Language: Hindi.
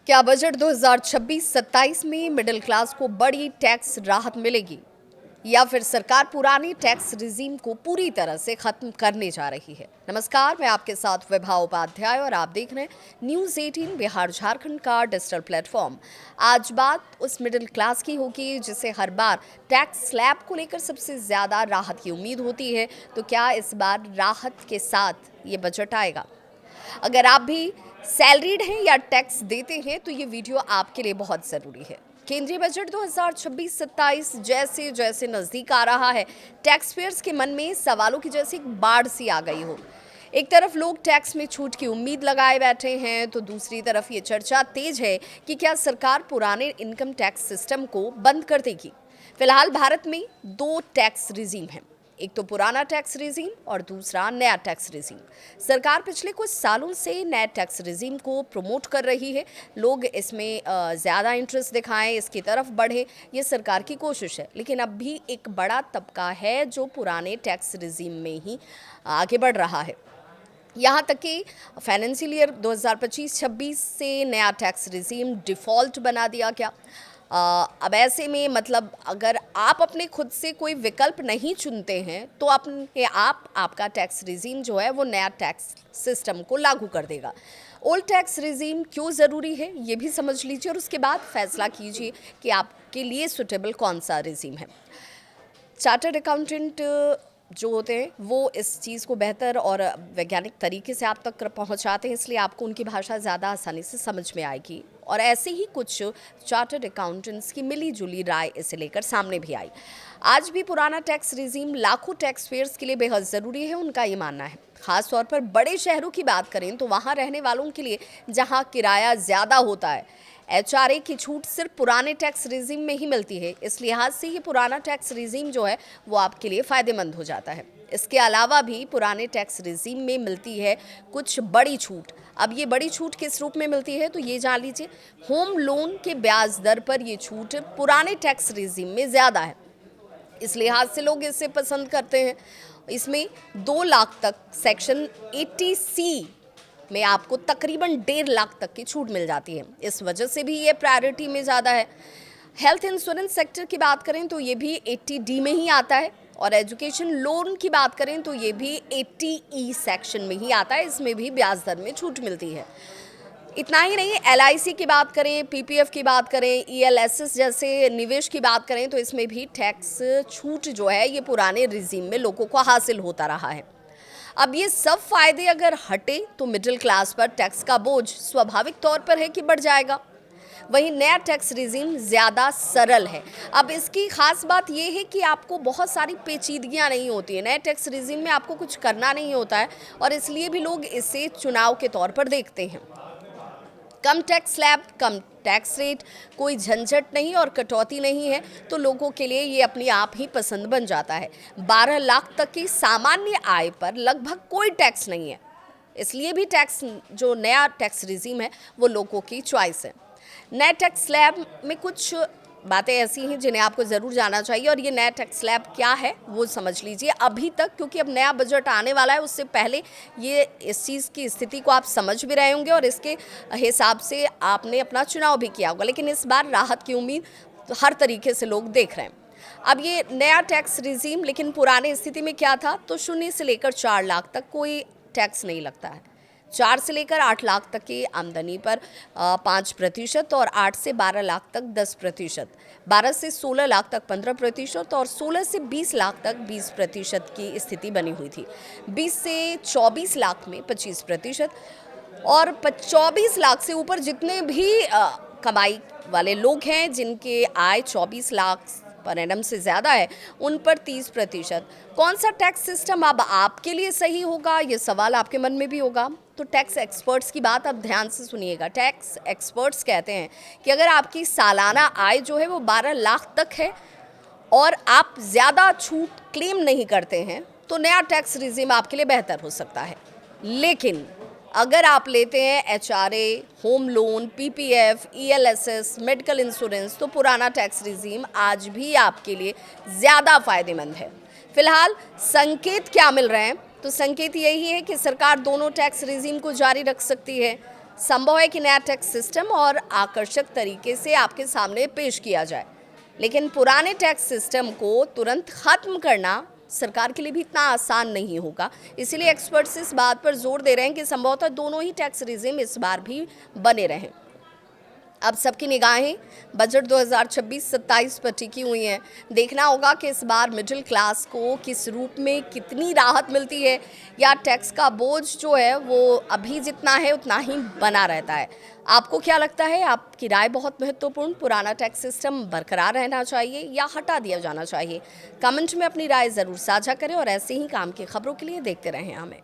क्या बजट 2026-27 में मिडिल क्लास को बड़ी टैक्स राहत मिलेगी या फिर सरकार पुरानी टैक्स रिजीम को पूरी तरह से खत्म करने जा रही है? नमस्कार, मैं आपके साथ विभा उपाध्याय और आप देख रहे हैं न्यूज़ 18 बिहार झारखंड का डिजिटल प्लेटफॉर्म। आज बात उस मिडिल क्लास की होगी जिसे हर बार टैक्स स्लैब को लेकर सबसे ज़्यादा राहत की उम्मीद होती है। तो क्या इस बार राहत के साथ ये बजट आएगा? अगर आप भी सैलरीड हैं या टैक्स देते हैं तो ये वीडियो आपके लिए बहुत ज़रूरी है। केंद्रीय बजट 2026-27 जैसे जैसे नज़दीक आ रहा है, टैक्स पेयर्स के मन में सवालों की जैसे एक बाढ़ सी आ गई हो। एक तरफ लोग टैक्स में छूट की उम्मीद लगाए बैठे हैं तो दूसरी तरफ ये चर्चा तेज है कि क्या सरकार पुराने इनकम टैक्स सिस्टम को बंद कर देगी। फिलहाल भारत में दो टैक्स रिजीम हैं, एक तो पुराना टैक्स रिजीम और दूसरा नया टैक्स रिजीम। सरकार पिछले कुछ सालों से नए टैक्स रिजीम को प्रमोट कर रही है। लोग इसमें ज़्यादा इंटरेस्ट दिखाएं, इसकी तरफ बढ़े, ये सरकार की कोशिश है। लेकिन अब भी एक बड़ा तबका है जो पुराने टैक्स रिजीम में ही आगे बढ़ रहा है। यहाँ तक कि फाइनेंशियल ईयर 2025-26 से नया टैक्स रिजीम डिफ़ॉल्ट बना दिया गया। अब ऐसे में मतलब अगर आप अपने खुद से कोई विकल्प नहीं चुनते हैं तो अपने आपका टैक्स रिजीम जो है वो नया टैक्स सिस्टम को लागू कर देगा। ओल्ड टैक्स रिजीम क्यों ज़रूरी है ये भी समझ लीजिए और उसके बाद फैसला कीजिए कि आपके लिए सुटेबल कौन सा रिजीम है। चार्टर्ड अकाउंटेंट जो होते हैं वो इस चीज़ को बेहतर और वैज्ञानिक तरीके से आप तक पहुंचाते हैं, इसलिए आपको उनकी भाषा ज़्यादा आसानी से समझ में आएगी। और ऐसे ही कुछ चार्टर्ड अकाउंटेंट्स की मिली जुली राय इसे लेकर सामने भी आई। आज भी पुराना टैक्स रिजीम लाखों टैक्स पेयर्स के लिए बेहद ज़रूरी है, उनका ये मानना है। ख़ास तौर पर बड़े शहरों की बात करें तो वहाँ रहने वालों के लिए जहाँ किराया ज़्यादा होता है, HRA की छूट सिर्फ पुराने टैक्स रिजीम में ही मिलती है। इस लिहाज से ये पुराना टैक्स रिजीम जो है वो आपके लिए फ़ायदेमंद हो जाता है। इसके अलावा भी पुराने टैक्स रिजीम में मिलती है कुछ बड़ी छूट। अब ये बड़ी छूट किस रूप में मिलती है तो ये जान लीजिए। होम लोन के ब्याज दर पर ये छूट पुराने टैक्स रिजीम में ज़्यादा है, इस लिहाज से लोग इसे पसंद करते हैं। इसमें 2 लाख तक सेक्शन 80C में आपको तकरीबन 1.5 लाख तक की छूट मिल जाती है, इस वजह से भी ये प्रायोरिटी में ज़्यादा है। हेल्थ इंश्योरेंस सेक्टर की बात करें तो ये भी 80D में ही आता है और एजुकेशन लोन की बात करें तो ये भी 80E सेक्शन में ही आता है, इसमें भी ब्याज दर में छूट मिलती है। इतना ही नहीं, LIC की बात करें, PPF की बात करें, ELSS जैसे निवेश की बात करें तो इसमें भी टैक्स छूट जो है ये पुराने रिजीम में लोगों को हासिल होता रहा है। अब ये सब फायदे अगर हटे तो मिडिल क्लास पर टैक्स का बोझ स्वाभाविक तौर पर है कि बढ़ जाएगा। वहीं नया टैक्स रिजीम ज़्यादा सरल है। अब इसकी खास बात यह है कि आपको बहुत सारी पेचीदगियां नहीं होती है। नए टैक्स रिजीम में आपको कुछ करना नहीं होता है और इसलिए भी लोग इसे चुनाव के तौर पर देखते हैं। कम टैक्स स्लैब, कम टैक्स रेट, कोई झंझट नहीं और कटौती नहीं है तो लोगों के लिए ये अपने आप ही पसंद बन जाता है। 12 लाख तक की सामान्य आय पर लगभग कोई टैक्स नहीं है, इसलिए भी टैक्स जो नया टैक्स रिजीम है वो लोगों की चॉइस है। नए टैक्स स्लैब में कुछ बातें ऐसी हैं जिन्हें आपको ज़रूर जानना चाहिए और ये नया टैक्स स्लैब क्या है वो समझ लीजिए अभी तक, क्योंकि अब नया बजट आने वाला है। उससे पहले ये इस चीज़ की स्थिति को आप समझ भी रहे होंगे और इसके हिसाब से आपने अपना चुनाव भी किया होगा। लेकिन इस बार राहत की उम्मीद हर तरीके से लोग देख रहे हैं। अब ये नया टैक्स रिजीम, लेकिन पुराने स्थिति में क्या था तो 0 से लेकर 4 लाख तक कोई टैक्स नहीं लगता है। 4 से लेकर 8 लाख तक की आमदनी पर 5% और 8 से 12 लाख तक 10%, 12 से 16 लाख तक 15% और 16 से 20 लाख तक 20% की स्थिति बनी हुई थी। 20 से 24 लाख में 25% और 24 लाख से ऊपर जितने भी कमाई वाले लोग हैं जिनके आय 24 लाख पर एनम से ज़्यादा है उन पर 30%। कौन सा टैक्स सिस्टम अब आपके लिए सही होगा ये सवाल आपके मन में भी होगा। तो टैक्स एक्सपर्ट्स की बात अब ध्यान से सुनिएगा। टैक्स एक्सपर्ट्स कहते हैं कि अगर आपकी सालाना आय जो है वो 12 लाख तक है और आप ज़्यादा छूट क्लेम नहीं करते हैं तो नया टैक्स रिजीम आपके लिए बेहतर हो सकता है। लेकिन अगर आप लेते हैं HRA, home loan, PPF, ELSS, medical insurance तो पुराना टैक्स रिजीम आज भी आपके लिए ज़्यादा फायदेमंद है। फिलहाल संकेत क्या मिल रहे हैं तो संकेत यही है कि सरकार दोनों टैक्स रिजीम को जारी रख सकती है। संभव है कि नया टैक्स सिस्टम और आकर्षक तरीके से आपके सामने पेश किया जाए, लेकिन पुराने टैक्स सिस्टम को तुरंत खत्म करना सरकार के लिए भी इतना आसान नहीं होगा। इसीलिए एक्सपर्ट्स इस बात पर जोर दे रहे हैं कि संभवतः दोनों ही टैक्स रिजिम इस बार भी बने रहें। अब सबकी निगाहें बजट 2026-27 पर टिकी हुई हैं। देखना होगा कि इस बार मिडिल क्लास को किस रूप में कितनी राहत मिलती है, या टैक्स का बोझ जो है वो अभी जितना है उतना ही बना रहता है। आपको क्या लगता है? आपकी राय बहुत महत्वपूर्ण। पुराना टैक्स सिस्टम बरकरार रहना चाहिए या हटा दिया जाना चाहिए? कमेंट में अपनी राय ज़रूर साझा करें और ऐसे ही काम की खबरों के लिए देखते रहें हमें।